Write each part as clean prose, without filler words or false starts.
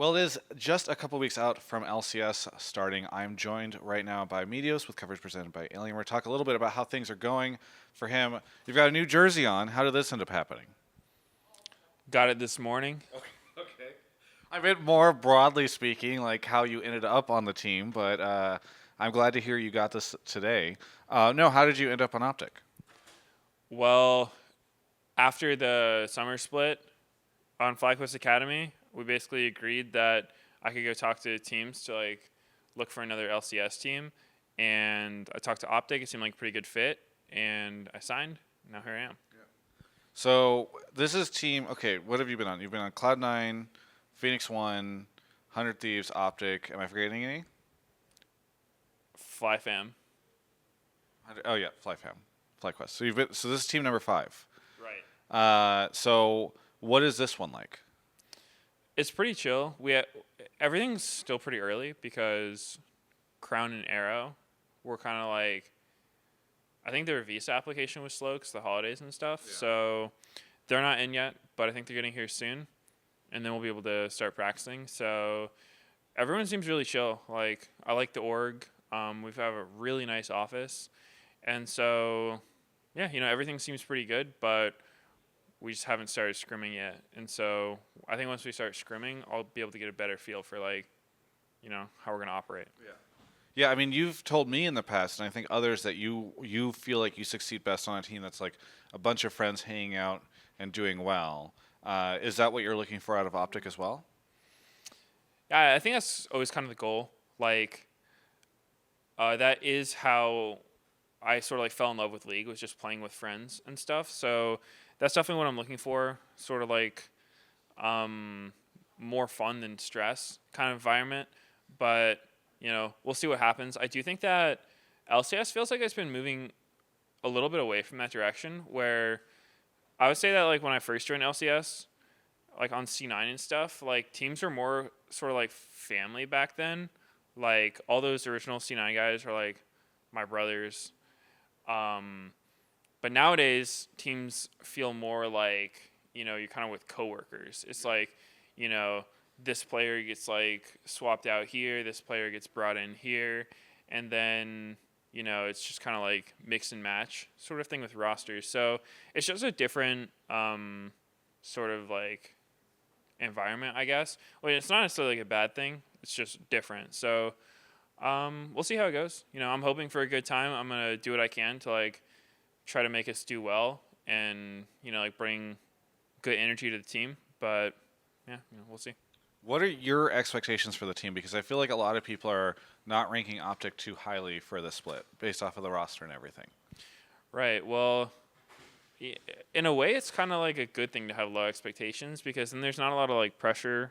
Well, it is just a couple weeks out from LCS starting. I'm joined right now by Meteos with coverage presented by Alien. We're talk a little bit about how things are going for him. You've got a new jersey on. How did this end up happening? Got it this morning. Okay. I meant more broadly speaking, like how you ended up on the team, but I'm glad to hear you got this today. No, how did you end up on Optic? Well, after the summer split on FlyQuest Academy, we basically agreed that I could go talk to teams to look for another LCS team, and I talked to Optic. It seemed like a pretty good fit, and I signed. Now here I am. So this is team. Okay, what have you been on? You've been on Cloud9, Phoenix One, 100 Thieves, Optic. Am I forgetting any? FlyFam. Oh yeah, FlyQuest. So this is team number 5. Right. So what is this one like? It's pretty chill. Everything's still pretty early because Crown and Arrow were kind of like, I think their visa application was slow because the holidays and stuff. Yeah. So they're not in yet, but I think they're getting here soon, and then we'll be able to start practicing. So everyone seems really chill. Like, I like the org. We've have a really nice office, and so yeah, everything seems pretty good, but we just haven't started scrimming yet. And so I think once we start scrimming, I'll be able to get a better feel for how we're gonna operate. Yeah. Yeah, I mean, you've told me in the past, and I think others, that you feel like you succeed best on a team that's like a bunch of friends hanging out and doing well. Is that what you're looking for out of Optic as well? Yeah, I think that's always kind of the goal. That is how I sort of fell in love with League, was just playing with friends and stuff. So that's definitely what I'm looking for. Sort of more fun than stress kind of environment. But we'll see what happens. I do think that LCS feels like it's been moving a little bit away from that direction, where I would say that when I first joined LCS, on C9 and stuff, teams were more sort of family back then. All those original C9 guys are my brothers. But nowadays teams feel more you're kind of with coworkers. It's this player gets swapped out here, this player gets brought in here, and then it's just kind of mix and match sort of thing with rosters. So it's just a different sort of environment, I guess. Well, it's not necessarily a bad thing. It's just different. So we'll see how it goes. I'm hoping for a good time. I'm gonna do what I can to try to make us do well and bring good energy to the team. But yeah, we'll see. What are your expectations for the team? Because I feel like a lot of people are not ranking Optic too highly for the split based off of the roster and everything. Right. Well, in a way, it's kind of a good thing to have low expectations, because then there's not a lot of pressure.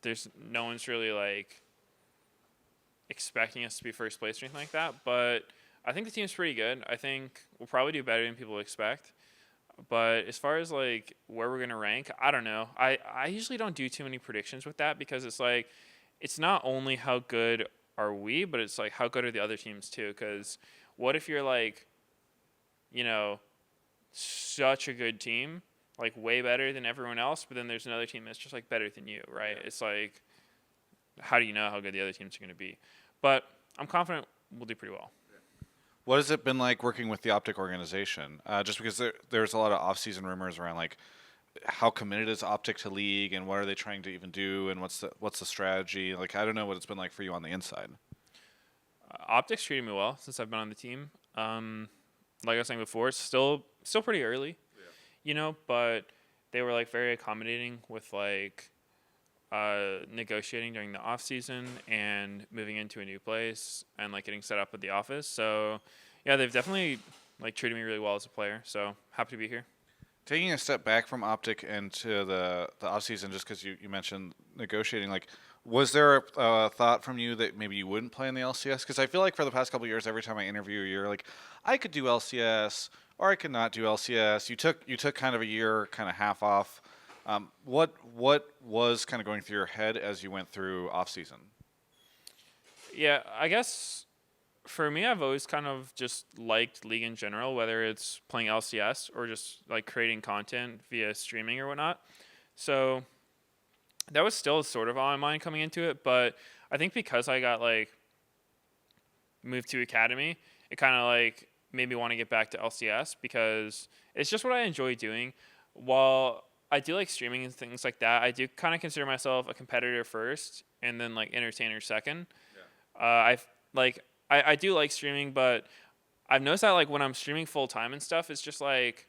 There's no one's really expecting us to be first place or anything like that. But I think the team's pretty good. I think we'll probably do better than people expect. But as far as where we're gonna rank, I don't know. I usually don't do too many predictions with that, because it's it's not only how good are we, but it's how good are the other teams too. Because what if you're such a good team, way better than everyone else, but then there's another team that's just better than you, right? It's how do you know how good the other teams are gonna be? But I'm confident we'll do pretty well. What has it been like working with the Optic organization? Just because there's a lot of off-season rumors around how committed is Optic to League, and what are they trying to even do, and what's the strategy? I don't know what it's been like for you on the inside. Optic's treated me well since I've been on the team. Like I was saying before, it's still pretty early, but they were very accommodating with negotiating during the off season and moving into a new place and getting set up at the office. So yeah, they've definitely treated me really well as a player. So happy to be here. Taking a step back from Optic into the off season, just because you mentioned negotiating, was there a thought from you that maybe you wouldn't play in the LCS? Because I feel like for the past couple of years, every time I interview you, you're I could do LCS or I could not do LCS. You took kind of a year, kind of half off. What was kind of going through your head as you went through off season? Yeah, I guess for me, I've always kind of just liked League in general, whether it's playing LCS or just creating content via streaming or whatnot. So that was still sort of on my mind coming into it, but I think because I got like moved to academy, it kind of like made me want to get back to LCS because it's just what I enjoy doing. While I do like streaming and things like that, I do kind of consider myself a competitor first and then like entertainer second. I've like I do like streaming, but I've noticed that like when I'm streaming full time and stuff, it's just like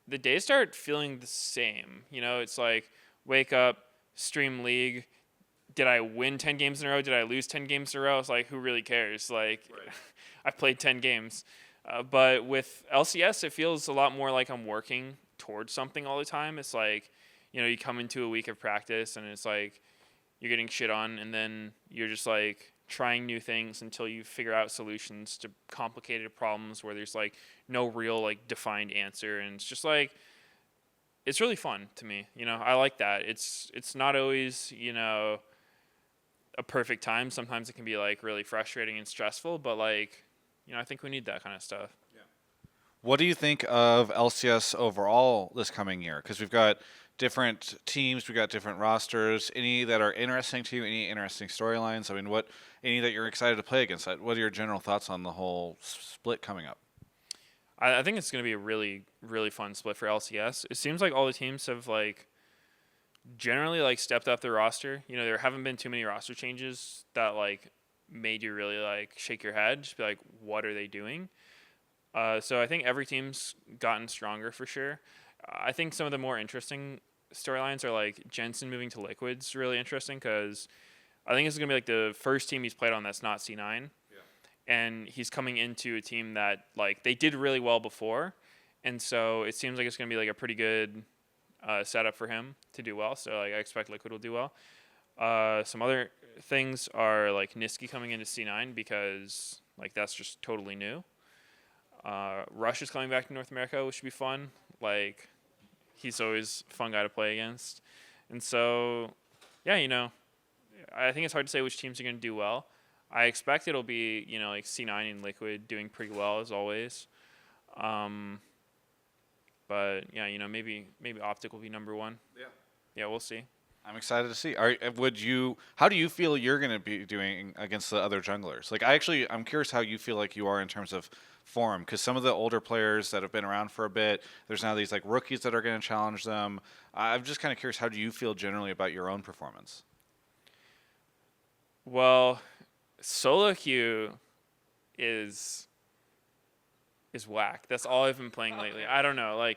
the days start feeling the same. You know, it's like wake up, stream League. Did I win 10 games in a row? Did I lose 10 games in a row? It's like, who really cares? Like, Right. I've played 10 games. But with LCS, it feels a lot more like I'm working towards something all the time. It's like, you know, you come into a week of practice and it's like you're getting shit on, and then you're just like trying new things until you figure out solutions to complicated problems where there's like no real like defined answer. And it's just like, it's really fun to me. You know, I like that. It's not always, you know, a perfect time. Sometimes it can be like really frustrating and stressful, but like, you know, I think we need that kind of stuff. What do you think of LCS overall this coming year? Because we've got different teams, we've got different rosters. Any that are interesting to you? Any interesting storylines? I mean, any that you're excited to play against? What are your general thoughts on the whole split coming up? I think it's going to be a really, really fun split for LCS. It seems like all the teams have like generally like stepped up their roster. You know, there haven't been too many roster changes that like made you really like shake your head, just be like, what are they doing? So I think every team's gotten stronger for sure. I think some of the more interesting storylines are like Jensen moving to Liquid's really interesting because I think this is gonna be like the first team he's played on that's not C9, and he's coming into a team that like they did really well before, and so it seems like it's gonna be like a pretty good setup for him to do well. So like I expect Liquid will do well. Some other things are like Niski coming into C9 because like that's just totally new. Rush is coming back to North America, which should be fun. Like, he's always a fun guy to play against. And so, yeah, you know, I think it's hard to say which teams are going to do well. I expect it'll be, you know, like C9 and Liquid doing pretty well as always. But yeah, you know, maybe Optic will be number one. Yeah, we'll see. I'm excited to see. How do you feel you're going to be doing against the other junglers? Like, I'm curious how you feel like you are in terms of form, because some of the older players that have been around for a bit, there's now these like rookies that are going to challenge them. I'm just kind of curious, how do you feel generally about your own performance? Well, solo queue is whack. That's all I've been playing lately. I don't know,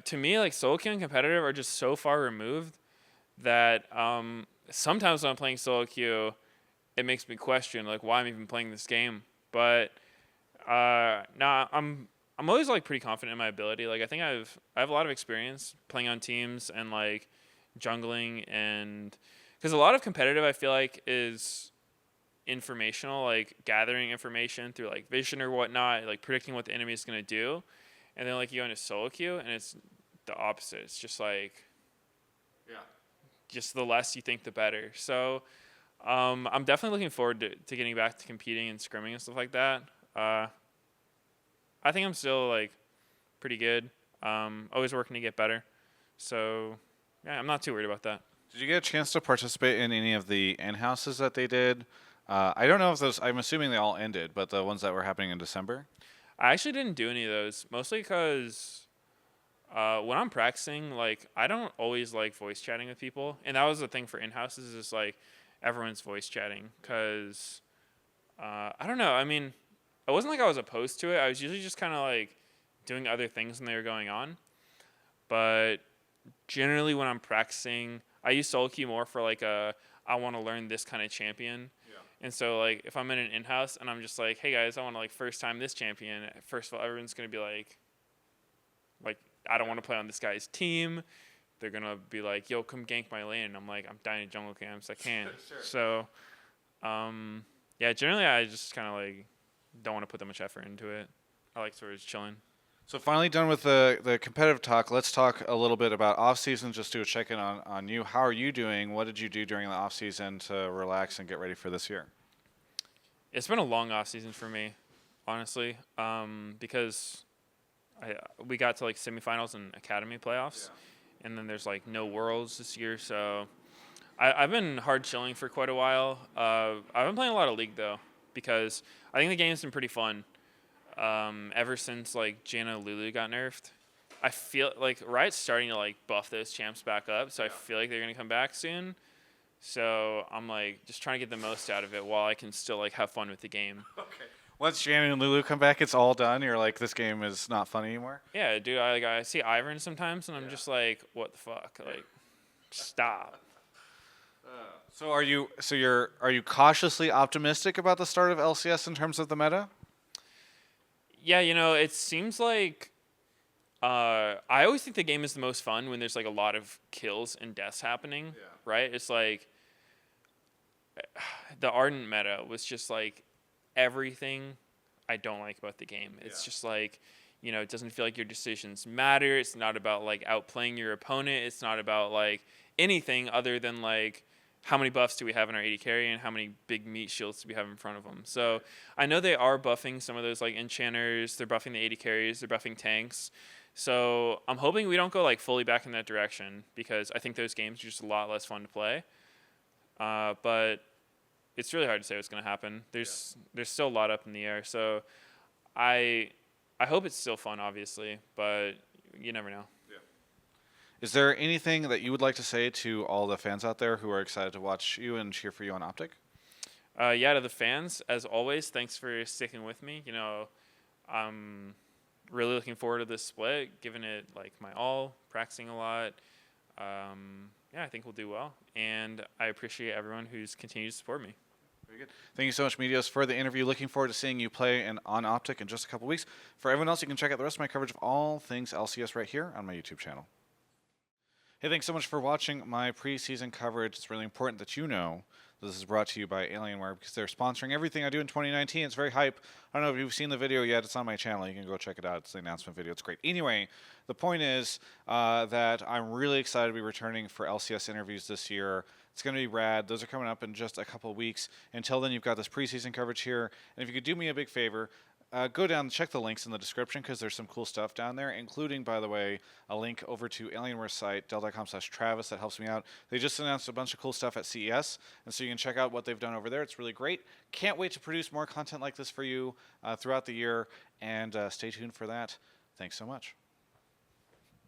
to me, like solo queue and competitive are just so far removed that sometimes when I'm playing solo queue, it makes me question like why I'm even playing this game. But I'm always like pretty confident in my ability. Like I think I have a lot of experience playing on teams and like jungling, and because a lot of competitive I feel like is informational, like gathering information through like vision or whatnot, like predicting what the enemy is gonna do, and then like you go into solo queue and it's the opposite. It's just like just the less you think, the better. So I'm definitely looking forward to getting back to competing and scrimming and stuff like that. I think I'm still like pretty good. Always working to get better. So yeah, I'm not too worried about that. Did you get a chance to participate in any of the in-houses that they did? I don't know if those. I'm assuming they all ended, but the ones that were happening in December. I actually didn't do any of those, mostly because when I'm practicing, like I don't always like voice chatting with people, and that was the thing for in-houses is just like everyone's voice chatting because I don't know. I mean, it wasn't like I was opposed to it. I was usually just kind of like doing other things when they were going on. But generally, when I'm practicing, I use solo queue more for like I want to learn this kind of champion. And so like if I'm in an in-house and I'm just like, hey guys, I want to like first time this champion. First of all, everyone's gonna be like I don't want to play on this guy's team. They're gonna be like, yo, come gank my lane. And I'm like, I'm dying in jungle camps. I can't. Sure. So, yeah, generally I just kind of like don't want to put that much effort into it. I like sort of just chilling. So finally done with the competitive talk. Let's talk a little bit about off-season, just do a check-in on you. How are you doing? What did you do during the off-season to relax and get ready for this year? It's been a long off season for me, honestly, because we got to like semifinals and academy playoffs, and then there's like no Worlds this year, so I've been hard chilling for quite a while. I've been playing a lot of League though, because I think the game's been pretty fun. Ever since like Janna Lulu got nerfed, I feel like Riot's starting to like buff those champs back up, so I feel like they're gonna come back soon. So I'm like just trying to get the most out of it while I can still like have fun with the game. Okay. Once Shannon and Lulu come back, it's all done. You're like, this game is not fun anymore. Yeah, dude. I see Ivern sometimes, and I'm just like, what the fuck? Like, stop. So are you cautiously optimistic about the start of LCS in terms of the meta? Yeah, it seems like I always think the game is the most fun when there's like a lot of kills and deaths happening, right? It's like the Ardent meta was just like everything I don't like about the game. It's just like, it doesn't feel like your decisions matter. It's not about like outplaying your opponent. It's not about like anything other than like how many buffs do we have in our AD carry and how many big meat shields do we have in front of them. So I know they are buffing some of those like enchanters. They're buffing the AD carries. They're buffing tanks. So I'm hoping we don't go like fully back in that direction, because I think those games are just a lot less fun to play. But it's really hard to say what's going to happen. There's still a lot up in the air. So I hope it's still fun, obviously, but you never know. Is there anything that you would like to say to all the fans out there who are excited to watch you and cheer for you on Optic? To the fans, as always, thanks for sticking with me. I'm really looking forward to this split, giving it like my all, practicing a lot. I think we'll do well, and I appreciate everyone who's continued to support me. Very good. Thank you so much, Meteos, for the interview. Looking forward to seeing you play on Optic in just a couple weeks. For everyone else, you can check out the rest of my coverage of all things LCS right here on my YouTube channel. Hey, thanks so much for watching my preseason coverage. It's really important that you know this is brought to you by Alienware, because they're sponsoring everything I do in 2019. It's very hype. I don't know if you've seen the video yet. It's on my channel. You can go check it out. It's the announcement video. It's great. Anyway, the point is that I'm really excited to be returning for LCS interviews this year. It's going to be rad. Those are coming up in just a couple of weeks. Until then, you've got this preseason coverage here. And if you could do me a big favor, go down and check the links in the description, because there's some cool stuff down there, including, by the way, a link over to Alienware's site, dell.com/Travis. That helps me out. They just announced a bunch of cool stuff at CES, and so you can check out what they've done over there. It's really great. Can't wait to produce more content like this for you throughout the year, and stay tuned for that. Thanks so much.